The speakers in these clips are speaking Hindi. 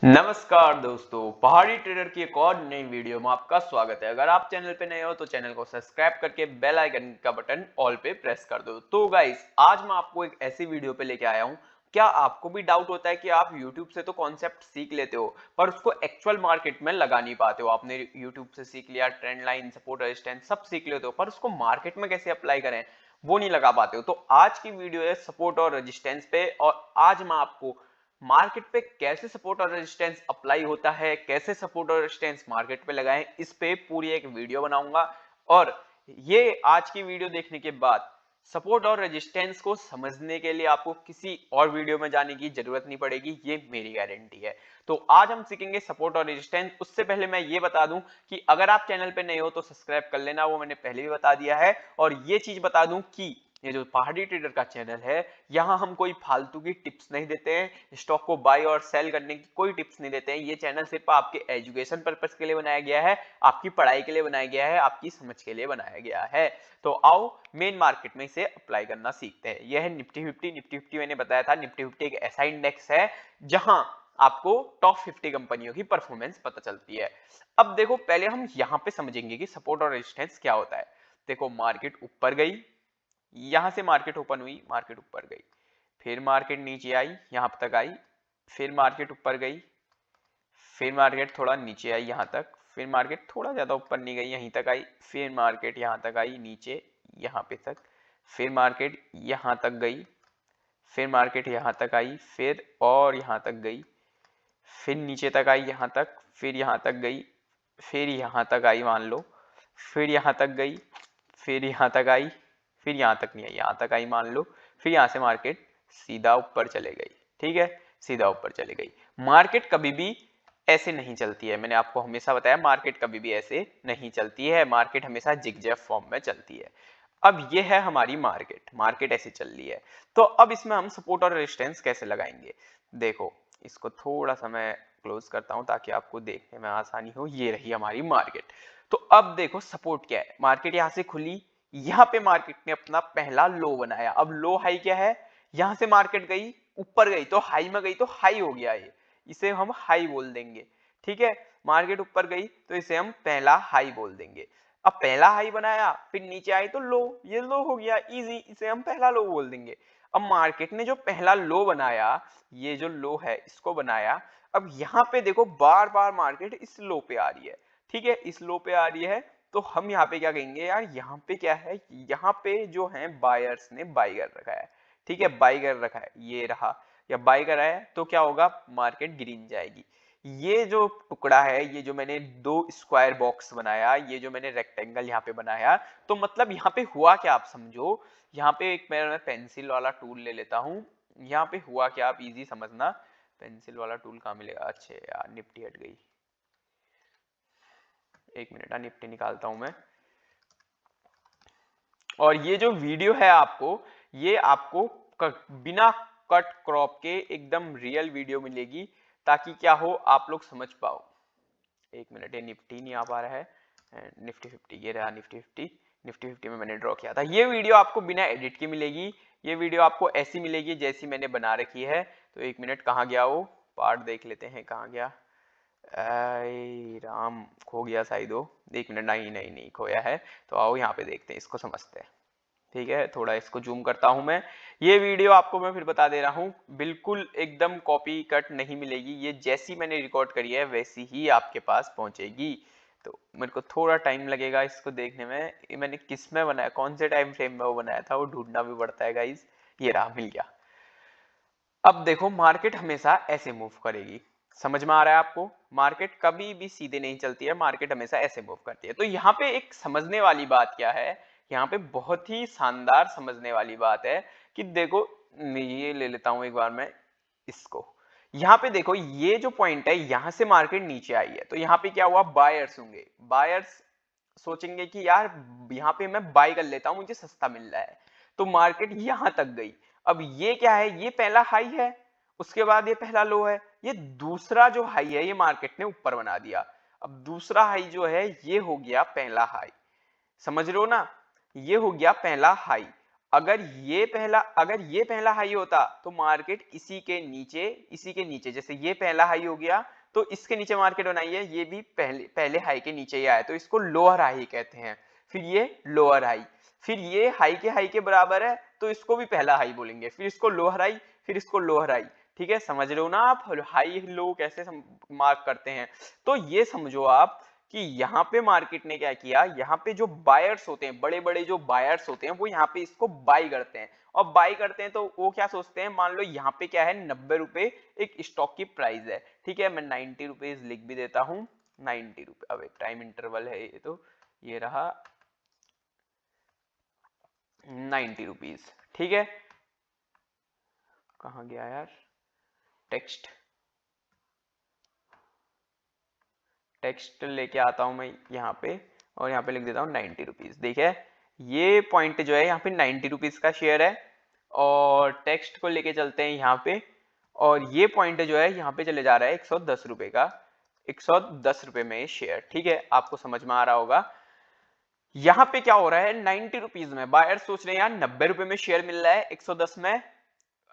नमस्कार दोस्तों, पहाड़ी ट्रेडर की एक और नई वीडियो में आपका स्वागत है। अगर आप चैनल पे नए हो तो चैनल को सब्सक्राइब करके बेल आइकन का बटन ऑल पे प्रेस कर दो। तो गाइस, आज मैं आपको एक ऐसी वीडियो पे लेके आया हूं। क्या आपको भी डाउट होता है कि आप YouTube से तो कॉन्सेप्ट सीख लेते हो पर उसको एक्चुअल मार्केट में लगा नहीं पाते हो? आपने YouTube से सीख लिया, ट्रेंड लाइन, सपोर्ट, रेजिस्टेंस सब सीख लेते हो पर उसको मार्केट में कैसे अप्लाई करें वो नहीं लगा पाते हो। तो आज की वीडियो है सपोर्ट और रेजिस्टेंस पे, और आज मैं आपको मार्केट पे कैसे सपोर्ट और रेजिस्टेंस अप्लाई होता है, कैसे सपोर्ट और रेजिस्टेंस मार्केट पे लगाएं, इस पे पूरी एक वीडियो बनाऊंगा। और ये आज की वीडियो देखने के बाद सपोर्ट और रेजिस्टेंस को समझने के लिए आपको किसी और वीडियो में जाने की जरूरत नहीं पड़ेगी, ये मेरी गारंटी है। तो आज हम सीखेंगे सपोर्ट और रेजिस्टेंस। उससे पहले मैं ये बता दूं कि अगर आप चैनल पे नए हो तो सब्सक्राइब कर लेना, वो मैंने पहले भी बता दिया है। और ये चीज बता दूं कि ये जो पहाड़ी ट्रेडर का चैनल है, यहाँ हम कोई फालतू की टिप्स नहीं देते हैं, स्टॉक को बाय और सेल करने की कोई टिप्स नहीं देते हैं। ये चैनल सिर्फ आपके एजुकेशन पर्पस के लिए बनाया गया है, आपकी पढ़ाई के लिए बनाया गया है, आपकी समझ के लिए बनाया गया है। तो आओ मेन मार्केट में इसे अप्लाई करना सीखते हैं। यह है निफ्टी 50। निफ्टी 50 मैंने बताया था, निफ्टी 50 एक ऐसा इंडेक्स है जहां आपको टॉप 50 कंपनियों की परफॉर्मेंस पता चलती है। अब देखो, पहले हम यहां पे समझेंगे कि सपोर्ट और रेजिस्टेंस क्या होता है। देखो, मार्केट ऊपर गई, यहां से मार्केट ओपन हुई, मार्केट ऊपर गई, फिर मार्केट नीचे आई, यहां तक आई, फिर मार्केट ऊपर गई, फिर मार्केट थोड़ा नीचे आई यहां तक, फिर मार्केट थोड़ा ज्यादा ऊपर नहीं गई, यहीं तक आई, फिर मार्केट यहां तक आई नीचे, यहां पे तक, फिर मार्केट यहां तक गई, फिर मार्केट यहां तक आई, फिर और यहां तक गई, फिर नीचे तक आई यहां तक, फिर यहां तक गई, फिर यहां तक आई मान लो, फिर यहां तक गई, फिर यहां तक आई, फिर यहां तक नहीं आई, यहां तक आई मान लो, फिर यहां से मार्केट सीधा ऊपर चले गई। ठीक है, सीधा ऊपर चली गई। मार्केट कभी भी ऐसे नहीं चलती है, मैंने आपको हमेशा बताया मार्केट कभी भी ऐसे नहीं चलती है, मार्केट हमेशा जिगजैग फॉर्म में चलती है। अब ये है हमारी मार्केट, मार्केट ऐसे चल रही है। तो अब इसमें हम सपोर्ट और रेजिस्टेंस कैसे लगाएंगे? देखो, इसको थोड़ा सा मैं क्लोज करता हूं ताकि आपको देखने में आसानी हो। ये रही हमारी मार्केट। तो अब देखो, सपोर्ट क्या है। मार्केट यहां से खुली, यहां पे मार्केट ने अपना पहला लो बनाया। अब लो हाई क्या है, यहां से मार्केट गई, ऊपर गई तो हाई में गई तो हाई हो गया ये, इसे हम हाई बोल देंगे। ठीक है, मार्केट ऊपर गई तो इसे हम पहला हाई बोल देंगे। अब पहला हाई बनाया, फिर नीचे आई तो लो, ये लो हो गया, इजी, इसे हम पहला लो बोल देंगे। अब मार्केट ने जो पहला लो बनाया, ये जो लो है इसको बनाया, अब यहां पे देखो बार बार मार्केट इस लो पे आ रही है। ठीक है, इस लो पे आ रही है तो हम यहाँ पे क्या कहेंगे, यार यहाँ पे क्या है, यहाँ पे जो है बायर्स ने बाई कर रखा है। ठीक है, बाई कर रखा है, ये रहा, या बाई करा है तो क्या होगा, मार्केट गिर जाएगी। ये जो टुकड़ा है, ये जो मैंने दो स्क्वायर बॉक्स बनाया, ये जो मैंने रेक्टेंगल यहाँ पे बनाया, तो मतलब यहाँ पे हुआ क्या आप समझो। यहाँ पे एक मैं पेंसिल वाला टूल ले लेता हूँ। यहाँ पे हुआ क्या आप इजी समझना। पेंसिल वाला टूल कहाँ मिलेगा, अच्छे यार निफ्टी हट गई, एक मिनट, निफ्टी निकालता हूं मैं। और ये जो वीडियो है आपको, ये आपको बिना कट क्रॉप के एकदम रियल वीडियो मिलेगी, ताकि क्या हो, आप लोग समझ पाओ। एक मिनट, ये निफ्टी नहीं आ पा रहा है, निफ्टी 50, ये रहा निफ्टी 50। निफ्टी 50 में मैंने ड्रॉ किया था। ये वीडियो आपको बिना एडिट के मिलेगी, ये वीडियो आपको ऐसी मिलेगी जैसी मैंने बना रखी है। तो एक मिनट, कहाँ गया वो पार्ट, देख लेते हैं कहाँ गया। राम, खो गया शायद वो। एक मिनट, नहीं नहीं नहीं खोया है। तो आओ यहाँ पे देखते हैं, इसको समझते हैं। ठीक है, थोड़ा इसको जूम करता हूं मैं। ये वीडियो आपको मैं फिर बता दे रहा हूं, बिल्कुल एकदम कॉपी कट नहीं मिलेगी, ये जैसी मैंने रिकॉर्ड करी है वैसी ही आपके पास पहुंचेगी। तो मेरे को थोड़ा टाइम लगेगा इसको देखने में, ये मैंने किस में बनाया, कौन से टाइम फ्रेम में वो बनाया था, वो ढूंढना भी पड़ता है गाइज। ये रहा, मिल गया। अब देखो, मार्केट हमेशा ऐसे मूव करेगी, समझ में आ रहा है आपको। मार्केट कभी भी सीधे नहीं चलती है, मार्केट हमेशा ऐसे मूव करती है। तो यहाँ पे एक समझने वाली बात क्या है, यहाँ पे बहुत ही शानदार समझने वाली बात है कि देखो, ये ले लेता हूं एक बार मैं इसको। यहाँ पे देखो, ये जो पॉइंट है, यहां से मार्केट नीचे आई है, तो यहाँ पे क्या हुआ, बायर्स होंगे। बायर्स सोचेंगे कि यार यहाँ पे मैं बाय कर लेता हूं, मुझे सस्ता मिल रहा है। तो मार्केट यहां तक गई। अब ये क्या है, ये पहला हाई है, उसके बाद ये पहला लो है, ये दूसरा जो हाई है ये मार्केट ने ऊपर बना दिया। अब दूसरा हाई जो है ये हो गया पहला हाई, समझ रहे हो ना, ये हो गया पहला हाई। अगर ये पहला हाई होता तो मार्केट इसी के नीचे जैसे ये पहला हाई हो गया तो इसके नीचे मार्केट बनाई है, ये भी पहले हाई के नीचे ही आया तो इसको लोअर हाई कहते हैं। फिर ये लोअर हाई, फिर ये हाई के बराबर है तो इसको भी पहला हाई बोलेंगे, फिर इसको लोअर हाई, फिर इसको लोअर हाई। ठीक है, समझ रहे हो ना आप हाई लो कैसे मार्क करते हैं। तो ये समझो आप कि यहाँ पे मार्केट ने क्या किया, यहाँ पे जो बायर्स होते हैं, बड़े बड़े जो बायर्स होते हैं वो यहाँ पे इसको बाई करते हैं, और बाई करते हैं तो वो क्या सोचते हैं, मान लो यहाँ पे क्या है 90 रुपए एक स्टॉक की प्राइस है। ठीक है, मैं 90 रुपीज लिख भी देता हूँ, 90 रुपए। अब एक टाइम इंटरवल है ये, तो ये रहा 90 रुपीज। ठीक है, कहाँ गया यार टेक्स्ट लेके आता हूं मैं यहाँ पे, और यहाँ पे लिख देता हूँ 90 रुपीज। देखिए ये पॉइंट जो है यहाँ पे 90 रुपीज का शेयर है, और टेक्स्ट को लेके चलते हैं यहाँ पे, और ये पॉइंट जो है यहाँ पे चले जा रहा है 110 रुपए का, 110 रुपए में शेयर। ठीक है, आपको समझ में आ रहा होगा। यहाँ पे क्या हो रहा है, 90 रुपीज में बायर सोच रहे हैं यार 90 रुपए में शेयर मिल रहा है, 110 में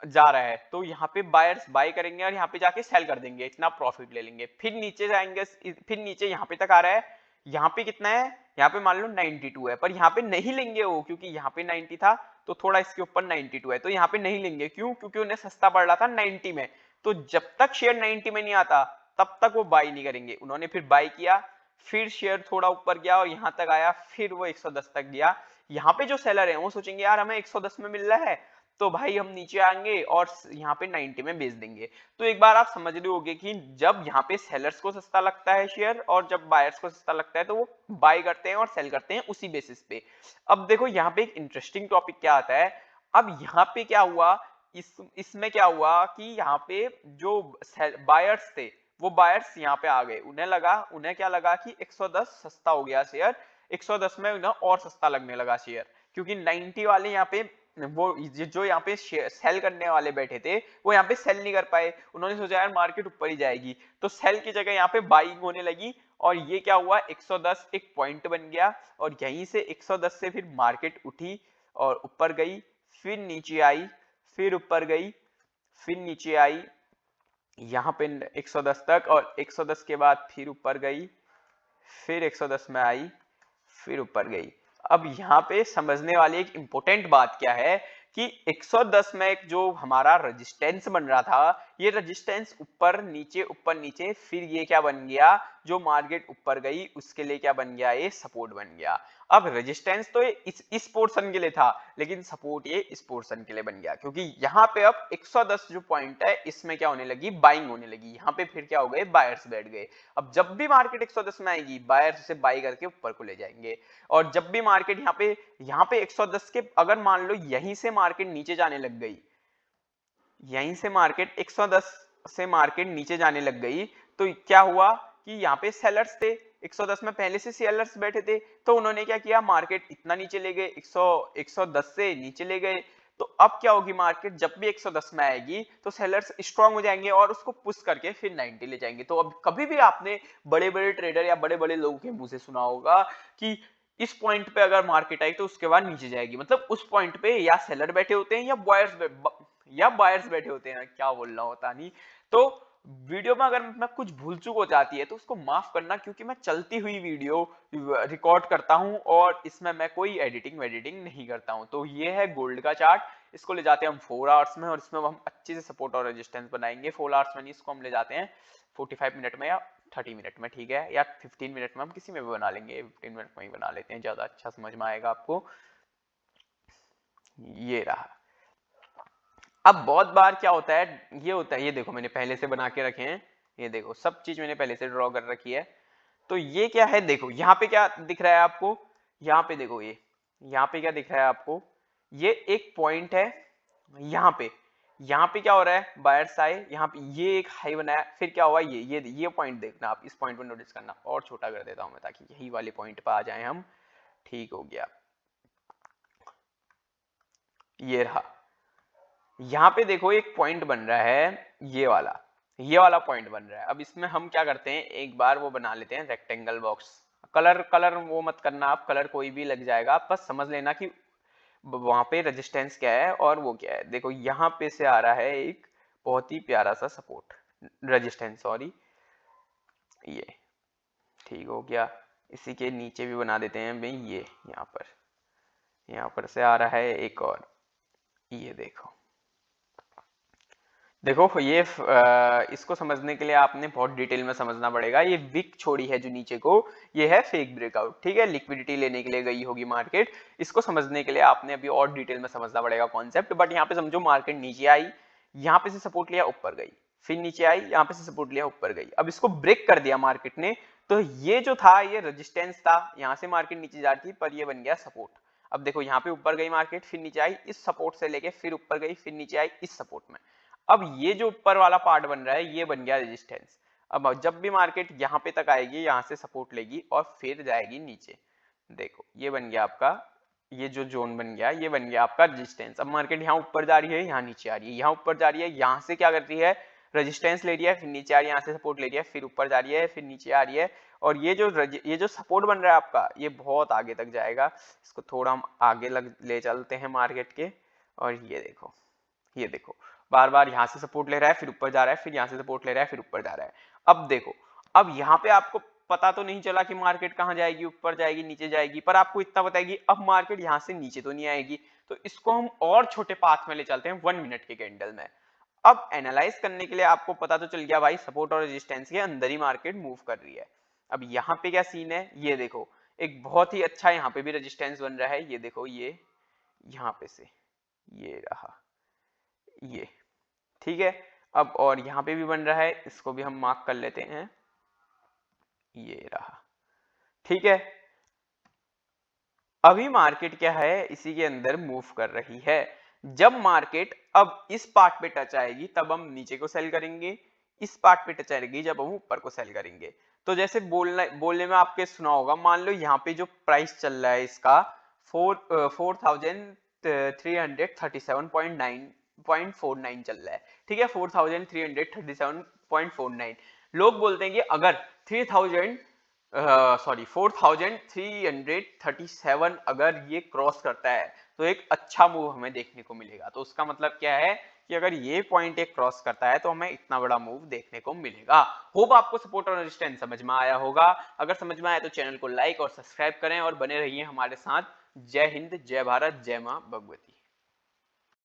जा रहा है, तो यहाँ पे बायर्स बाय करेंगे और यहाँ पे जाके सेल कर देंगे, इतना प्रॉफिट ले लेंगे। फिर नीचे जाएंगे, फिर नीचे यहाँ पे तक आ रहा है, यहाँ पे कितना है, यहाँ पे मान लो 92 है, पर यहाँ पे नहीं लेंगे वो, क्योंकि यहाँ पे 90 था तो थोड़ा इसके ऊपर 92 है, तो यहाँ पे नहीं लेंगे। क्यों? क्योंकि उन्हें सस्ता पड़ रहा था 90 में, तो जब तक शेयर 90 में नहीं आता तब तक वो बाई नहीं करेंगे। उन्होंने फिर बाई किया, फिर शेयर थोड़ा ऊपर गया और यहाँ तक आया, फिर वो 110 तक गया। यहाँ पे जो सेलर है वो सोचेंगे यार हमें 110 में मिल रहा है, तो भाई हम नीचे आएंगे और यहाँ पे 90 में बेच देंगे। तो एक बार आप समझ रहे होगे कि जब यहाँ पे सेलर्स को सस्ता लगता है शेयर और जब बायर्स को सस्ता लगता है तो वो बाय करते हैं और सेल करते हैं उसी बेसिस पे। अब देखो यहाँ पे एक इंटरेस्टिंग टॉपिक क्या आता है। अब यहाँ पे क्या हुआ, इसमें क्या हुआ कि यहाँ पे जो बायर्स थे वो बायर्स यहाँ पे आ गए, उन्हें क्या लगा कि 110 सस्ता हो गया शेयर, 110 में उन्हें और सस्ता लगने लगा शेयर, क्योंकि 90 वाले यहाँ पे वो जो यहाँ पे सेल करने वाले बैठे थे वो यहाँ पे सेल नहीं कर पाए। उन्होंने सोचा यार मार्केट ऊपर ही जाएगी, तो सेल की जगह यहाँ पे बाइंग होने लगी, और ये क्या हुआ 110 एक पॉइंट बन गया, और यहीं से 110 से फिर मार्केट उठी और ऊपर गई, फिर नीचे आई, फिर ऊपर गई, फिर नीचे आई यहाँ पे 110 तक, और 110 के बाद फिर ऊपर गई, फिर 110 में आई, फिर ऊपर गई। अब यहाँ पे समझने वाली एक इंपॉर्टेंट बात क्या है कि 110 में एक जो हमारा रेजिस्टेंस बन रहा था, ये रेजिस्टेंस ऊपर नीचे, फिर ये क्या बन गया, जो मार्केट ऊपर गई उसके लिए क्या बन गया, ये सपोर्ट बन गया। अब रेजिस्टेंस तो ये इस पोर्शन के लिए था, लेकिन सपोर्ट ये इस पोर्शन के लिए बन गया, क्योंकि यहाँ पे अब 110 जो पॉइंट है इसमें क्या होने लगी, बाइंग होने लगी। यहाँ पे फिर क्या हो गए, बायर्स बैठ गए। अब जब भी मार्केट 110 में आएगी बायर्स उसे बाई करके ऊपर को ले जाएंगे, और जब भी मार्केट यहाँ पे 110 के, अगर मान लो यहीं से मार्केट नीचे जाने लग गई, यहीं से मार्केट 110 से मार्केट नीचे जाने लग गई, तो क्या हुआ कि यहाँ पे सेलर्स थे, 110 में पहले से सेलर्स बैठे थे, तो उन्होंने क्या किया, मार्केट इतना नीचे ले गए, 110 से नीचे ले गए। तो अब क्या होगी, मार्केट जब भी 110 में आएगी तो सेलर्स स्ट्रांग हो जाएंगे और उसको पुश करके फिर 90 ले जाएंगे। तो अब कभी भी आपने बड़े बड़े ट्रेडर या बड़े बड़े लोगों के मुंह से सुना होगा कि इस पॉइंट पे अगर मार्केट आई तो उसके बाद नीचे जाएगी, मतलब उस पॉइंट पे या सेलर बैठे होते हैं या बायर्स बैठे होते हैं, क्या बोल रहा होता नहीं। तो वीडियो में अगर मैं कुछ भूल चूक हो जाती है तो उसको माफ करना, क्योंकि मैं चलती हुई वीडियो रिकॉर्ड करता हूं और इसमें मैं कोई एडिटिंग नहीं करता हूं। तो ये है गोल्ड का चार्ट, इसको ले जाते हैं हम 4 आवर्स में, और इसमें हम अच्छे से सपोर्ट और रेजिस्टेंस बनाएंगे। 4 आवर्स में नहीं, इसको हम ले जाते हैं 45 मिनट में या 30 मिनट में, ठीक है, या 15 मिनट में, हम किसी में भी बना लेंगे, 15 मिनट में ही बना लेते हैं, ज्यादा अच्छा समझ में आएगा आपको। ये रहा। अब बहुत बार क्या होता है, ये देखो मैंने पहले से बना के रखे हैं, ये देखो सब चीज मैंने पहले से ड्रॉ कर रखी है। तो ये क्या है, देखो यहाँ पे क्या दिख रहा है आपको, यहाँ पे देखो ये यहाँ पे क्या दिख रहा है आपको, ये एक पॉइंट है, यहाँ पे क्या हो रहा है, बायर्स आए, यहाँ पे ये एक हाई बनाया, फिर क्या हुआ, ये पॉइंट देखना आप, इस पॉइंट पर नोटिस करना, और छोटा कर देता हूं मैं ताकि यही वाले पॉइंट पे आ जाए हम। ठीक हो गया, ये रहा। यहाँ पे देखो एक पॉइंट बन रहा है, ये वाला पॉइंट बन रहा है। अब इसमें हम क्या करते हैं, एक बार वो बना लेते हैं रेक्टेंगल बॉक्स। कलर वो मत करना आप, कलर कोई भी लग जाएगा, आप बस समझ लेना कि वहां पे रेजिस्टेंस क्या है और वो क्या है। देखो यहाँ पे से आ रहा है एक बहुत ही प्यारा सा सपोर्ट, रेजिस्टेंस सॉरी, ये ठीक हो गया। इसी के नीचे भी बना देते हैं भाई, ये यहाँ पर से आ रहा है एक और, ये देखो। देखो ये इसको समझने के लिए आपने बहुत डिटेल में समझना पड़ेगा। ये विक छोड़ी है जो नीचे को, ये है फेक ब्रेकआउट, ठीक है, लिक्विडिटी लेने के लिए गई होगी मार्केट। इसको समझने के लिए आपने अभी और डिटेल में समझना पड़ेगा कॉन्सेप्ट। बट यहाँ पे समझो मार्केट नीचे आई, यहाँ पे से सपोर्ट लिया ऊपर गई, फिर नीचे आई, यहाँ पे से सपोर्ट लिया ऊपर गई, अब इसको ब्रेक कर दिया मार्केट ने। तो ये जो था ये रेजिस्टेंस था, यहाँ से मार्केट नीचे जा रही थी पर ये बन गया सपोर्ट। अब देखो यहाँ पे ऊपर गई मार्केट, फिर नीचे आई, इस सपोर्ट से लेके फिर ऊपर गई, फिर नीचे आई इस सपोर्ट में। अब ये जो ऊपर वाला पार्ट बन रहा है ये बन गया रेजिस्टेंस। अब जब भी मार्केट यहाँ पे तक आएगी, यहाँ से सपोर्ट लेगी और फिर जाएगी नीचे। देखो ये बन गया आपका, ये जो जोन बन गया ये बन गया आपका रेजिस्टेंस। अब मार्केट यहाँ ऊपर जा रही है, यहाँ नीचे आ रही है, यहाँ ऊपर जा रही है, यहाँ से क्या कर रही है, रेजिस्टेंस ले रही है, फिर नीचे आ रही है, यहाँ से सपोर्ट ले रही है, फिर ऊपर जा रही है, फिर नीचे आ रही है। और ये जो सपोर्ट बन रहा है आपका, ये बहुत आगे तक जाएगा। इसको थोड़ा हम आगे ले चलते हैं मार्केट के, और ये देखो बार बार यहाँ से सपोर्ट ले रहा है, फिर ऊपर जा रहा है, फिर यहाँ से सपोर्ट ले रहा है, फिर ऊपर जा रहा है। अब देखो, अब यहाँ पे आपको पता तो नहीं चला कि मार्केट कहाँ जाएगी, ऊपर जाएगी नीचे जाएगी, पर आपको इतना बताएगी अब मार्केट यहाँ से नीचे तो नहीं आएगी। तो इसको हम और छोटे पाथ में ले चलते हैं 1 मिनट के कैंडल में। अब एनालाइज करने के लिए आपको पता तो चल गया भाई सपोर्ट और रेजिस्टेंस के अंदर ही मार्केट मूव कर रही है। अब यहाँ पे क्या सीन है, ये देखो एक बहुत ही अच्छा यहाँ पे भी रेजिस्टेंस बन रहा है, ये देखो ये यहाँ पे से ये रहा, ये ठीक है। अब और यहाँ पे भी बन रहा है, इसको भी हम मार्क कर लेते हैं, ये रहा, ठीक है। अभी मार्केट क्या है, इसी के अंदर मूव कर रही है। जब मार्केट अब इस पार्ट पे टच आएगी तब हम नीचे को सेल करेंगे, इस पार्ट पे टच आएगी जब हम ऊपर को सेल करेंगे। तो जैसे बोलने में आपके सुना होगा, मान लो यहाँ पे जो प्राइस चल रहा है इसका 4337.9.49 चल रहा है, ठीक है, 4337.49। लोग बोलते हैं कि अगर 4337 अगर ये क्रॉस करता है तो एक अच्छा मूव हमें देखने को मिलेगा। तो उसका मतलब क्या है कि अगर ये पॉइंट एक क्रॉस करता है तो हमें इतना बड़ा मूव देखने को मिलेगा। होप आपको सपोर्ट और रेजिस्टेंस समझ में आया होगा। अगर समझ में आया तो चैनल को लाइक और सब्सक्राइब करें और बने रहिए हमारे साथ। जय हिंद, जय भारत, जय मां भगवती।